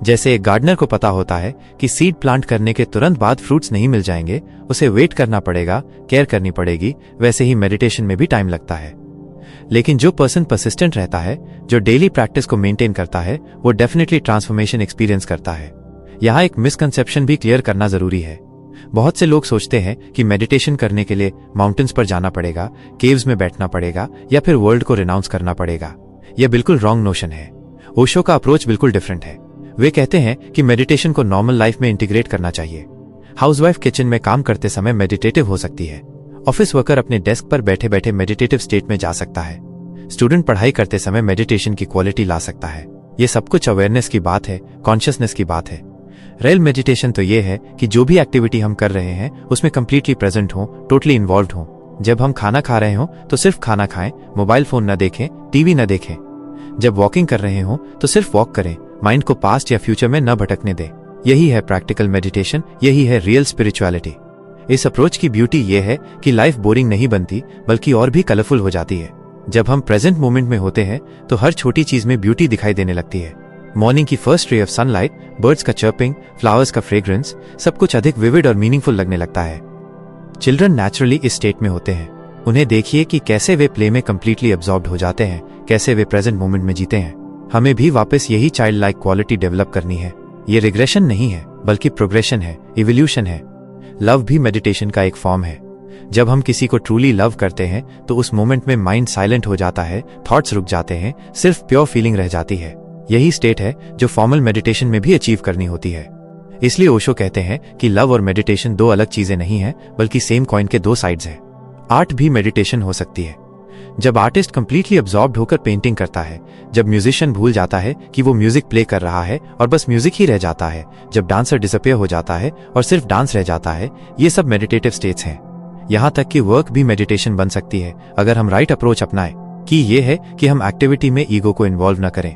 जैसे एक गार्डनर को पता होता है कि सीड प्लांट करने के तुरंत बाद फ्रूट्स नहीं मिल जाएंगे, उसे वेट करना पड़ेगा, केयर करनी पड़ेगी, वैसे ही मेडिटेशन में भी टाइम लगता है। लेकिन जो पर्सन परसिस्टेंट रहता है, जो डेली प्रैक्टिस को मेंटेन करता है, वो डेफिनेटली ट्रांसफॉर्मेशन एक्सपीरियंस करता है। यहाँ एक मिसकंसेप्शन भी क्लियर करना जरूरी है। बहुत से लोग सोचते हैं कि मेडिटेशन करने के लिए माउंटेन्स पर जाना पड़ेगा, केव्स में बैठना पड़ेगा या फिर वर्ल्ड को रिनाउंस करना पड़ेगा। यह बिल्कुल रॉन्ग नोशन है। ओशो का अप्रोच बिल्कुल डिफरेंट है। वे कहते हैं कि मेडिटेशन को नॉर्मल लाइफ में इंटीग्रेट करना चाहिए। हाउसवाइफ किचन में काम करते समय मेडिटेटिव हो सकती है। ऑफिस वर्कर अपने डेस्क पर बैठे बैठे मेडिटेटिव स्टेट में जा सकता है। स्टूडेंट पढ़ाई करते समय मेडिटेशन की क्वालिटी ला सकता है। ये सब कुछ अवेयरनेस की बात है, कॉन्शियसनेस की बात है। रियल मेडिटेशन तो ये है कि जो भी एक्टिविटी हम कर रहे हैं उसमें कंप्लीटली प्रेजेंट हो, टोटली इन्वॉल्व हो। जब हम खाना खा रहे हो तो सिर्फ खाना खाएं, मोबाइल फोन न देखें, टीवी न देखें। जब वॉकिंग कर रहे हो तो सिर्फ वॉक करें, माइंड को पास्ट या फ्यूचर में न भटकने दें। यही है प्रैक्टिकल मेडिटेशन, यही है रियल स्पिरिचुअलिटी। इस अप्रोच की ब्यूटी यह है कि लाइफ बोरिंग नहीं बनती, बल्कि और भी कलरफुल हो जाती है। जब हम प्रेजेंट मोमेंट में होते हैं तो हर छोटी चीज में ब्यूटी दिखाई देने लगती है। मॉर्निंग की first ray of sunlight, birds का चर्पिंग, फ्लावर्स का फ्रेग्रेंस, सब कुछ अधिक विविड और मीनिंगफुल लगने लगता है। चिल्ड्रन नेचुरली इस स्टेट में होते हैं। उन्हें देखिए कि कैसे वे प्ले में कंप्लीटली अब्सॉर्ब्ड हो जाते हैं, कैसे वे प्रेजेंट मोमेंट में जीते हैं। हमें भी वापस यही चाइल्ड लाइक क्वालिटी डेवलप करनी है। ये रिग्रेशन नहीं है, बल्कि प्रोग्रेशन है, इवोल्यूशन है। लव भी मेडिटेशन का एक फॉर्म है। जब हम किसी को ट्रूली लव करते हैं तो उस मोमेंट में माइंड साइलेंट हो जाता है, थॉट्स रुक जाते हैं, सिर्फ प्योर फीलिंग रह जाती है। यही स्टेट है जो फॉर्मल मेडिटेशन में भी अचीव करनी होती है। इसलिए ओशो कहते हैं कि लव और मेडिटेशन दो अलग चीजें नहीं हैं, बल्कि सेम कॉइन के दो साइड्स हैं। आर्ट भी मेडिटेशन हो सकती है। जब आर्टिस्ट कंप्लीटली अब्सॉर्ब्ड होकर पेंटिंग करता है, जब म्यूजिशियन भूल जाता है कि वो म्यूजिक प्ले कर रहा है और बस म्यूजिक ही रह जाता है, जब डांसर डिसअपियर हो जाता है और सिर्फ डांस रह जाता है, ये सब मेडिटेटिव स्टेट्स हैं। यहाँ तक कि वर्क भी मेडिटेशन बन सकती है अगर हम राइट अप्रोच अपनाएं। कि ये है कि हम एक्टिविटी में ईगो को इन्वॉल्व न करें।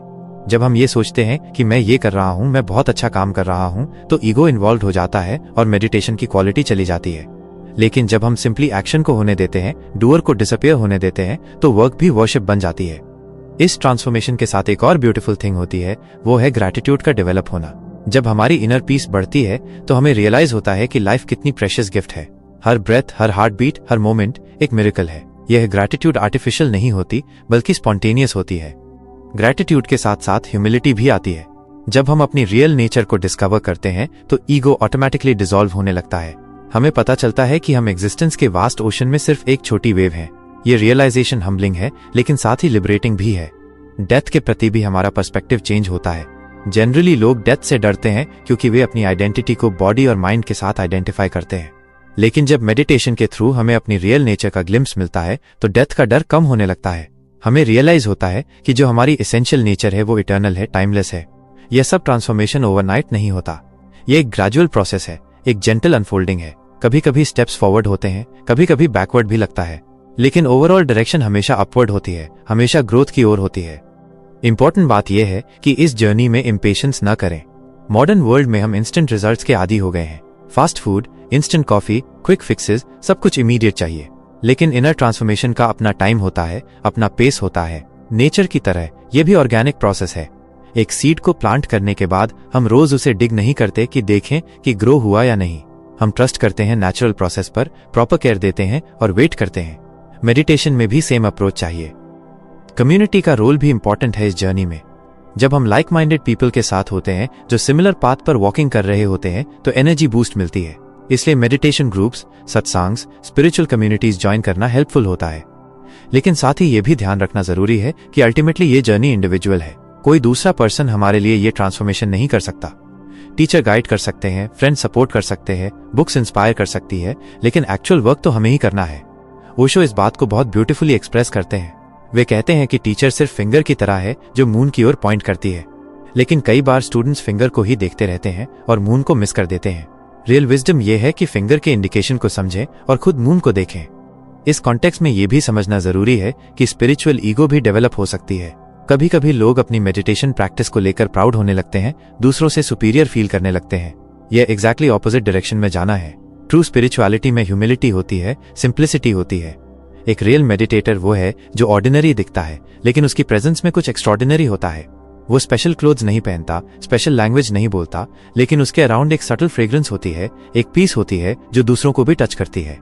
जब हम ये सोचते हैं कि मैं ये कर रहा हूँ, मैं बहुत अच्छा काम कर रहा हूँ, तो ईगो इन्वॉल्व हो जाता है और मेडिटेशन की क्वालिटी चली जाती है। लेकिन जब हम सिंपली एक्शन को होने देते हैं, डूअर को डिसअपियर होने देते हैं, तो वर्क भी वर्शिप बन जाती है। इस ट्रांसफॉर्मेशन के साथ एक और ब्यूटीफुल थिंग होती है, वो है ग्रैटिट्यूड का डेवलप होना। जब हमारी इनर पीस बढ़ती है तो हमें रियलाइज होता है कि लाइफ कितनी प्रेशियस गिफ्ट है। हर ब्रेथ, हर हार्ट बीट, हर मोमेंट एक मिरेकल है। यह ग्रैटिट्यूड आर्टिफिशियल नहीं होती, बल्कि स्पॉन्टेनियस होती है। ग्रैटिट्यूड के साथ साथ ह्यूमिलिटी भी आती है। जब हम अपनी रियल नेचर को डिस्कवर करते हैं तो ईगो ऑटोमेटिकली डिसॉल्व होने लगता है। हमें पता चलता है कि हम एग्जिस्टेंस के वास्ट ओशन में सिर्फ एक छोटी वेव हैं। ये रियलाइजेशन हम्बलिंग है, लेकिन साथ ही लिबरेटिंग भी है। डेथ के प्रति भी हमारा पर्सपेक्टिव चेंज होता है। जनरली लोग डेथ से डरते हैं क्योंकि वे अपनी आइडेंटिटी को बॉडी और माइंड के साथ आइडेंटिफाई करते हैं। लेकिन जब मेडिटेशन के थ्रू हमें अपनी रियल नेचर का ग्लिम्स मिलता है तो डेथ का डर कम होने लगता है। हमें रियलाइज होता है कि जो हमारी एसेंशियल नेचर है वो इटर्नल है, टाइमलेस है। यह सब ट्रांसफॉर्मेशन ओवरनाइट नहीं होता। यह एक ग्रेजुअल प्रोसेस है, एक जेंटल अनफोल्डिंग है। कभी कभी स्टेप्स फॉरवर्ड होते हैं, कभी कभी बैकवर्ड भी लगता है, लेकिन ओवरऑल डायरेक्शन हमेशा अपवर्ड होती है, हमेशा ग्रोथ की ओर होती है। इंपॉर्टेंट बात यह है कि इस जर्नी में इम्पेशेंस न करें। मॉडर्न वर्ल्ड में हम इंस्टेंट रिजल्ट्स के आदी हो गए हैं। Fast food, instant coffee, quick fixes, सब कुछ इमीडिएट चाहिए। लेकिन इनर ट्रांसफॉर्मेशन का अपना टाइम होता है, अपना पेस होता है। नेचर की तरह यह भी ऑर्गेनिक प्रोसेस है। एक सीड को प्लांट करने के बाद हम रोज उसे डिग नहीं करते कि देखें कि ग्रो हुआ या नहीं। हम ट्रस्ट करते हैं नेचुरल प्रोसेस पर, प्रॉपर केयर देते हैं और वेट करते हैं। मेडिटेशन में भी सेम अप्रोच चाहिए। कम्युनिटी का रोल भी इंपॉर्टेंट है इस जर्नी में। जब हम लाइक माइंडेड पीपल के साथ होते हैं जो सिमिलर पाथ पर वॉकिंग कर रहे होते हैं तो एनर्जी बूस्ट मिलती है। इसलिए meditation groups, satsangs, spiritual communities join करना हेल्पफुल होता है। लेकिन साथ ही यह भी ध्यान रखना जरूरी है कि अल्टीमेटली ये जर्नी इंडिविजुअल है। कोई दूसरा पर्सन हमारे लिए ये ट्रांसफॉर्मेशन नहीं कर सकता। टीचर गाइड कर सकते हैं, फ्रेंड सपोर्ट कर सकते हैं, बुक्स इंस्पायर कर सकती है, लेकिन एक्चुअल वर्क तो हमें ही करना है। ओशो इस बात को बहुत ब्यूटीफुली एक्सप्रेस करते हैं। वे कहते हैं कि टीचर सिर्फ फिंगर की तरह है जो मून की ओर पॉइंट करती है। लेकिन कई बार स्टूडेंट्स फिंगर को ही देखते रहते हैं और मून को मिस कर देते हैं। रियल विजडम यह है कि फिंगर के इंडिकेशन को समझें और खुद मून को देखें। इस कॉन्टेक्स्ट में यह भी समझना जरूरी है कि स्पिरिचुअल ईगो भी डेवलप हो सकती है। कभी कभी लोग अपनी मेडिटेशन प्रैक्टिस को लेकर प्राउड होने लगते हैं, दूसरों से सुपीरियर फील करने लगते हैं। यह एग्जैक्टली ऑपोजिट डायरेक्शन में जाना है। ट्रू स्पिरिचुअलिटी में ह्यूमिलिटी होती है, सिंप्लिसिटी होती है। एक रियल मेडिटेटर वो है जो ऑर्डिनरी दिखता है, लेकिन उसकी प्रेजेंस में कुछ एक्स्ट्रॉर्डिनरी होता है। वो स्पेशल क्लोथ्स नहीं पहनता, स्पेशल लैंग्वेज नहीं बोलता, लेकिन उसके अराउंड एक सटल फ्रेग्रेंस होती है, एक पीस होती है जो दूसरों को भी टच करती है।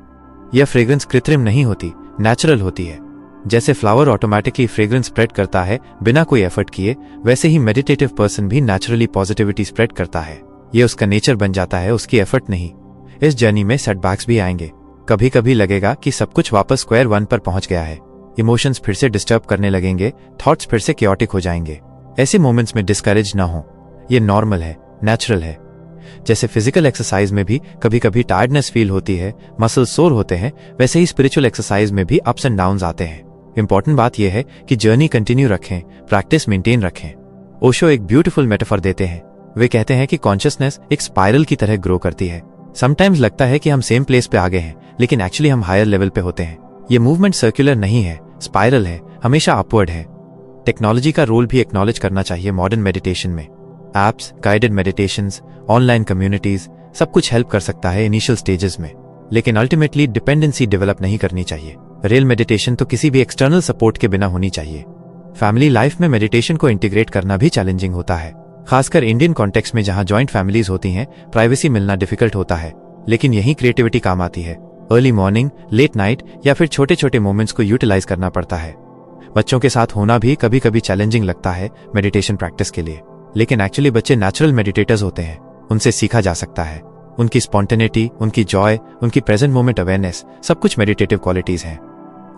यह फ्रेग्रेंस कृत्रिम नहीं होती, नेचुरल होती है। जैसे फ्लावर ऑटोमेटिकली फ्रेग्रेंस स्प्रेड करता है बिना कोई एफर्ट किए, वैसे ही मेडिटेटिव पर्सन भी नेचुरली पॉजिटिविटी स्प्रेड करता है। ये उसका नेचर बन जाता है, उसकी एफर्ट नहीं। इस जर्नी में सेटबैक्स भी आएंगे। कभी कभी लगेगा कि सब कुछ वापस स्क्वायर वन पर पहुंच गया है। इमोशंस फिर से डिस्टर्ब करने लगेंगे, थॉट्स फिर से क्योटिक हो जाएंगे। ऐसे मोमेंट्स में डिस्करेज ना हो, ये नॉर्मल है, नेचुरल है। जैसे फिजिकल एक्सरसाइज में भी कभी कभी टायर्डनेस फील होती है, मसल्स सोर होते हैं, वैसे ही स्पिरिचुअल एक्सरसाइज में भी अप्स एंड डाउन्स आते हैं। इंपॉर्टेंट बात यह है कि जर्नी कंटिन्यू रखें, प्रैक्टिस मेंटेन रखें। ओशो एक ब्यूटीफुल मेटाफर देते हैं। वे कहते हैं कि कॉन्शियसनेस एक स्पाइरल की तरह ग्रो करती है। समटाइम्स लगता है कि हम सेम प्लेस पे आगे हैं, लेकिन एक्चुअली हम हायर लेवल पे होते हैं। ये मूवमेंट सर्कुलर नहीं है, स्पाइरल है, हमेशा अपवर्ड है। टेक्नोलॉजी का रोल भी एक्नॉलेज करना चाहिए मॉडर्न मेडिटेशन में। Apps, guided meditations, online communities, सब कुछ हेल्प कर सकता है इनिशियल स्टेजेस में, लेकिन अल्टीमेटली डिपेंडेंसी डेवलप नहीं करनी चाहिए। रियल मेडिटेशन तो किसी भी एक्सटर्नल सपोर्ट के बिना होनी चाहिए। फैमिली लाइफ में मेडिटेशन को इंटीग्रेट करना भी चैलेंजिंग होता है, खासकर इंडियन कॉन्टेक्स्ट में जहां जॉइंट फैमिलीज होती हैं, प्राइवेसी मिलना डिफिकल्ट होता है। लेकिन यही क्रिएटिविटी काम आती है। अर्ली मॉर्निंग, लेट नाइट या फिर छोटे छोटे मोमेंट्स को यूटिलाइज करना पड़ता है। बच्चों के साथ होना भी कभी कभी चैलेंजिंग लगता है मेडिटेशन प्रैक्टिस के लिए, लेकिन एक्चुअली बच्चे नेचुरल मेडिटेटर्स होते हैं, उनसे सीखा जा सकता है। उनकी स्पॉन्टेनिटी, उनकी जॉय, उनकी प्रेजेंट मोमेंट अवेयरनेस, सब कुछ मेडिटेटिव क्वालिटीज हैं।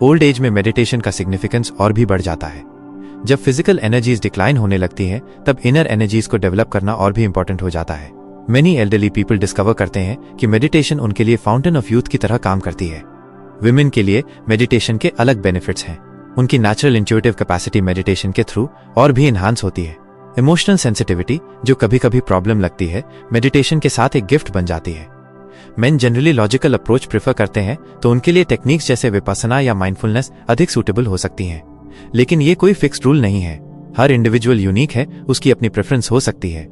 ओल्ड एज में मेडिटेशन का सिग्निफिकेंस और भी बढ़ जाता है। जब फिजिकल एनर्जीज डिक्लाइन होने लगती हैं, तब इनर एनर्जीज को डेवलप करना और भी इंपॉर्टेंट हो जाता है। मेनी एल्डरली पीपल डिस्कवर करते हैं कि मेडिटेशन उनके लिए फाउंटेन ऑफ यूथ की तरह काम करती है। विमेन के लिए मेडिटेशन के अलग बेनिफिट्स हैं। उनकी नेचुरल इंट्यूटिव कैपेसिटी मेडिटेशन के थ्रू और भी एनहांस होती है। इमोशनल सेंसिटिविटी, जो कभी कभी प्रॉब्लम लगती है, मेडिटेशन के साथ एक गिफ्ट बन जाती है। Main generally logical approach prefer करते हैं, तो उनके लिए टेक्निक्स जैसे विपस्सना या माइंडफुलनेस अधिक सूटेबल हो सकती हैं। लेकिन ये कोई फिक्स्ड रूल नहीं है। हर इंडिविजुअल यूनिक है, उसकी अपनी प्रेफरेंस हो सकती है।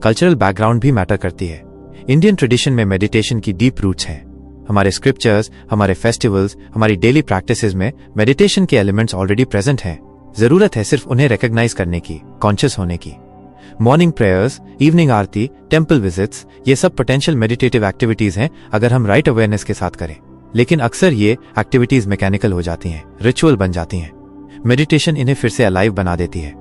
कल्चरल बैकग्राउंड भी मैटर करती है। इंडियन ट्रेडिशन में मेडिटेशन की डीप रूट्स हैं। हमारे स्क्रिप्चर्स, हमारे फेस्टिवल्स, हमारी डेली प्रैक्टिसेस में मेडिटेशन के एलिमेंट्स ऑलरेडी प्रेजेंट हैं। जरूरत है सिर्फ उन्हें रिकॉग्नाइज करने की, कॉन्शियस होने की। मॉर्निंग प्रेयर्स, इवनिंग आरती, टेम्पल विजिट्स, ये सब पोटेंशियल मेडिटेटिव एक्टिविटीज हैं अगर हम राइट अवेयरनेस के साथ करें। लेकिन अक्सर ये एक्टिविटीज मैकेनिकल हो जाती हैं, रिचुअल बन जाती हैं। मेडिटेशन इन्हें फिर से अलाइव बना देती है।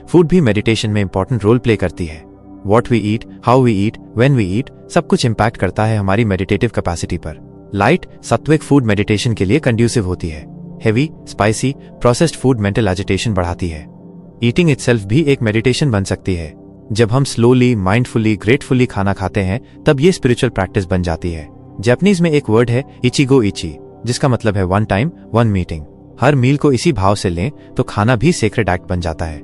फूड भी मेडिटेशन में इंपॉर्टेंट रोल प्ले करती है। What we eat, how we eat, when we eat, सब कुछ इंपैक्ट करता है हमारी मेडिटेटिव कैपेसिटी पर। लाइट, सात्विक फूड मेडिटेशन के लिए कंड्यूसिव होती है। Heavy, spicy, processed food mental agitation बढ़ाती है। ईटिंग इटसेल्फ भी एक मेडिटेशन बन सकती है। जब हम स्लोली, माइंडफुली, ग्रेटफुली खाना खाते हैं, तब ये स्पिरिचुअल प्रैक्टिस बन जाती है। जापानीज में एक वर्ड है इचिगो इची, जिसका मतलब है वन टाइम वन मीटिंग। हर मील को इसी भाव से लें तो खाना भी सेक्रेड एक्ट बन जाता है।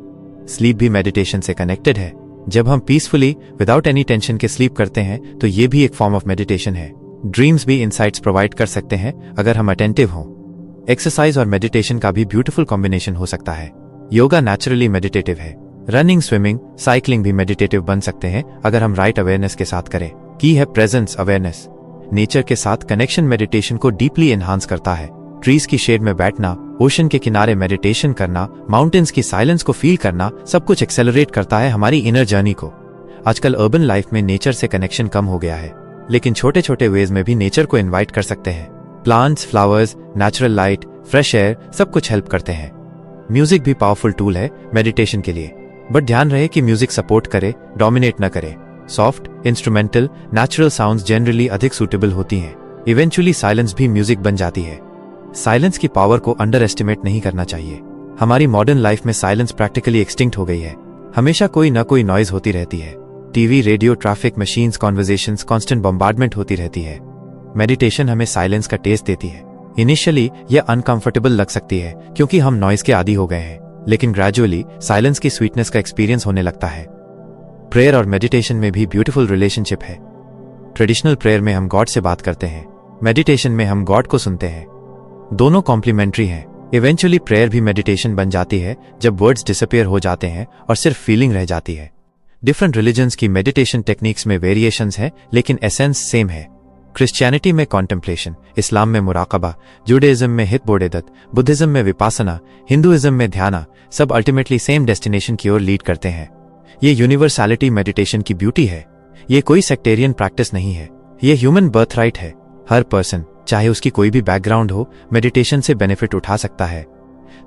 स्लीप भी मेडिटेशन से कनेक्टेड है। जब हम पीसफुली, विदाउट एनी टेंशन के स्लीप करते हैं, तो ये भी एक फॉर्म ऑफ मेडिटेशन है। ड्रीम्स भी इंसाइट्स प्रोवाइड कर सकते हैं अगर हम अटेंटिव हों। एक्सरसाइज और मेडिटेशन का भी ब्यूटीफुल कॉम्बिनेशन हो सकता है। योगा नेचुरली मेडिटेटिव है। रनिंग, स्विमिंग, साइकिलिंग भी मेडिटेटिव बन सकते हैं अगर हम राइट अवेयरनेस के साथ करें। की है प्रेजेंस अवेयरनेस। नेचर के साथ कनेक्शन मेडिटेशन को डीपली एनहांस करता है। ट्रीज की शेड में बैठना, ओशन के किनारे मेडिटेशन करना, माउंटेन्स की साइलेंस को फील करना, सब कुछ एक्सेलरेट करता है हमारी इनर जर्नी को। आजकल अर्बन लाइफ में नेचर से कनेक्शन कम हो गया है, लेकिन छोटे छोटे वेज में भी नेचर को इनवाइट कर सकते हैं। Plants, flowers, natural light, fresh air, सब कुछ हेल्प करते हैं। म्यूजिक भी पावरफुल टूल है मेडिटेशन के लिए, बट ध्यान रहे कि म्यूजिक सपोर्ट करे, डोमिनेट न करे। Soft, instrumental, natural sounds generally अधिक सूटेबल होती हैं। इवेंचुअली साइलेंस भी म्यूजिक बन जाती है। साइलेंस की पावर को अंडर एस्टिमेट नहीं करना चाहिए। हमारी मॉडर्न लाइफ में साइलेंस प्रैक्टिकली एक्सटिंक्ट हो गई है। हमेशा कोई ना कोई नॉइज होती रहती है। TV, radio, traffic, machines, conversations, constant bombardment होती रहती है। मेडिटेशन हमें साइलेंस का टेस्ट देती है। इनिशियली यह अनकंफर्टेबल लग सकती है क्योंकि हम नॉइज के आदी हो गए हैं, लेकिन ग्रेजुअली साइलेंस की स्वीटनेस का एक्सपीरियंस होने लगता है। प्रेयर और मेडिटेशन में भी ब्यूटीफुल रिलेशनशिप है। ट्रेडिशनल प्रेयर में हम गॉड से बात करते हैं, मेडिटेशन में हम गॉड को सुनते हैं। दोनों कॉम्प्लीमेंट्री हैं। इवेंचुअली प्रेयर भी मेडिटेशन बन जाती है जब वर्ड्स डिसअपीयर हो जाते हैं और सिर्फ फीलिंग रह जाती है। डिफरेंट रिलीजन्स की मेडिटेशन टेक्निक्स में वेरिएशंस हैं, लेकिन एसेंस सेम है। क्रिश्चियनिटी में कॉन्टेम्पलेशन, इस्लाम में मुराकबा, जुडाइज्म में हितबोधेदत, बुद्धिज्म में विपासना, हिंदुइज्म में ध्याना, सब अल्टीमेटली सेम डेस्टिनेशन की ओर लीड करते हैं। ये यूनिवर्सैलिटी मेडिटेशन की ब्यूटी है। ये कोई सेक्टेरियन प्रैक्टिस नहीं है, ये ह्यूमन बर्थराइट है। हर पर्सन, चाहे उसकी कोई भी बैकग्राउंड हो, मेडिटेशन से बेनिफिट उठा सकता है।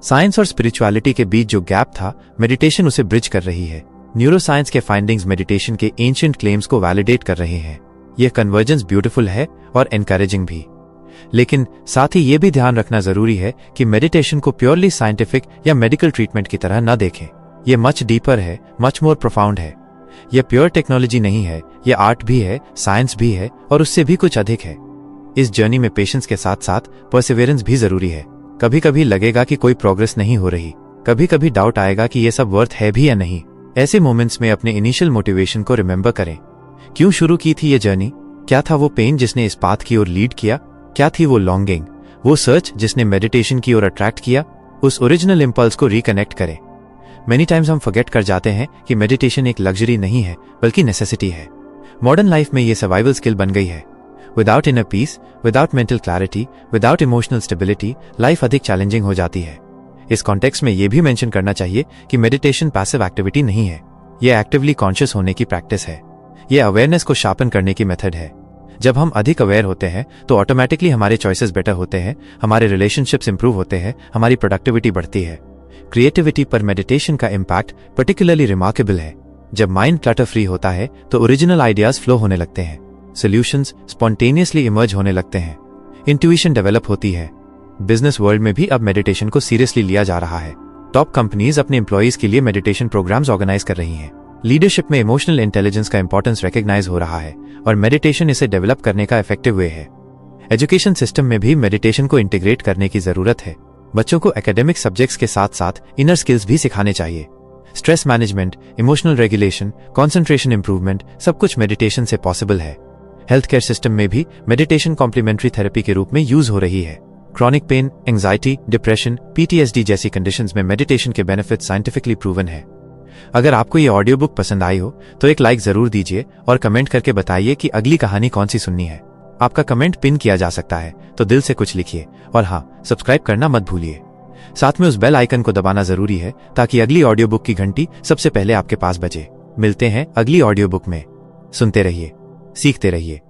साइंस और स्पिरिचुअलिटी के बीच जो गैप था, मेडिटेशन उसे ब्रिज कर रही है। न्यूरोसाइंस के फाइंडिंग्स मेडिटेशन के एंशिएंट क्लेम्स को वैलिडेट कर रहे हैं। यह कन्वर्जेंस ब्यूटीफुल है और एनकरेजिंग भी, लेकिन साथ ही यह भी ध्यान रखना जरूरी है कि मेडिटेशन को प्योरली साइंटिफिक या मेडिकल ट्रीटमेंट की तरह न देखें। यह मच डीपर है, मच मोर प्रोफाउंड है। यह प्योर टेक्नोलॉजी नहीं है, यह आर्ट भी है, साइंस भी है और उससे भी कुछ अधिक है। इस जर्नी में पेशेंस के साथ साथ परसिवियरेंस भी जरूरी है। कभी कभी लगेगा कि कोई प्रोग्रेस नहीं हो रही, कभी कभी डाउट आएगा कि यह सब वर्थ है भी या नहीं। ऐसे मोमेंट्स में अपने इनिशियल मोटिवेशन को रिमेंबर करें। क्यों शुरू की थी ये जर्नी? क्या था वो पेन जिसने इस पाथ की ओर लीड किया? क्या थी वो लॉन्गिंग, वो सर्च जिसने मेडिटेशन की ओर अट्रैक्ट किया? उस ओरिजिनल इंपल्स को रिकनेक्ट करें। मेनी टाइम्स हम फॉरगेट कर जाते हैं कि मेडिटेशन एक लग्जरी नहीं है, बल्कि नेसेसिटी है। मॉडर्न लाइफ में ये सर्वाइवल स्किल बन गई है। Without inner peace, without mental clarity, without emotional stability, life अधिक चैलेंजिंग हो जाती है। इस कॉन्टेक्स्ट में यह भी मेंशन करना चाहिए कि मेडिटेशन पैसिव एक्टिविटी नहीं है, यह एक्टिवली कॉन्शियस होने की प्रैक्टिस है। यह अवेयरनेस को शार्पन करने की मेथड है। जब हम अधिक अवेयर होते हैं तो ऑटोमेटिकली हमारे चॉइसेस बेटर होते हैं, हमारे रिलेशनशिप्स इंप्रूव होते हैं, हमारी प्रोडक्टिविटी बढ़ती है। क्रिएटिविटी पर मेडिटेशन का इम्पैक्ट पर्टिकुलरली रिमार्केबल है। जब माइंड क्लटर फ्री होता है तो ओरिजिनल आइडियाज फ्लो होने लगते हैं, सॉल्यूशंस स्पॉन्टेनियसली इमर्ज होने लगते हैं, इंट्यूशन डेवलप होती है। बिजनेस वर्ल्ड में भी अब मेडिटेशन को सीरियसली लिया जा रहा है। टॉप कंपनीज अपने एम्प्लॉइज के लिए मेडिटेशन प्रोग्राम्स ऑर्गेनाइज कर रही हैं। लीडरशिप में इमोशनल इंटेलिजेंस का इंपॉर्टेंस रिकॉग्नाइज हो रहा है और मेडिटेशन इसे डेवलप करने का इफेक्टिव वे है। एजुकेशन सिस्टम में भी मेडिटेशन को इंटीग्रेट करने की जरूरत है। बच्चों को एकेडमिक सब्जेक्ट्स के साथ साथ इनर स्किल्स भी सिखाने चाहिए। Stress management, emotional regulation, concentration improvement, सब कुछ मेडिटेशन से पॉसिबल है। हेल्थ केयर सिस्टम में भी मेडिटेशन कॉम्प्लीमेंट्री थेरेपी के रूप में यूज हो रही है। Chronic pain, anxiety, depression, PTSD जैसी कंडीशंस में मेडिटेशन के बेनिफिट साइंटिफिकली प्रूवन है। अगर आपको ये ऑडियो बुक पसंद आई हो तो एक लाइक जरूर दीजिए और कमेंट करके बताइए कि अगली कहानी कौन सी सुननी है। आपका कमेंट पिन किया जा सकता है, तो दिल से कुछ लिखिए और हाँ, सब्सक्राइब करना मत भूलिए। साथ में उस बेल आइकन को दबाना जरूरी है ताकि अगली ऑडियो बुक की घंटी सबसे पहले आपके पास बजे। मिलते हैं अगली ऑडियो बुक में। सुनते रहिए, सीखते रहिए।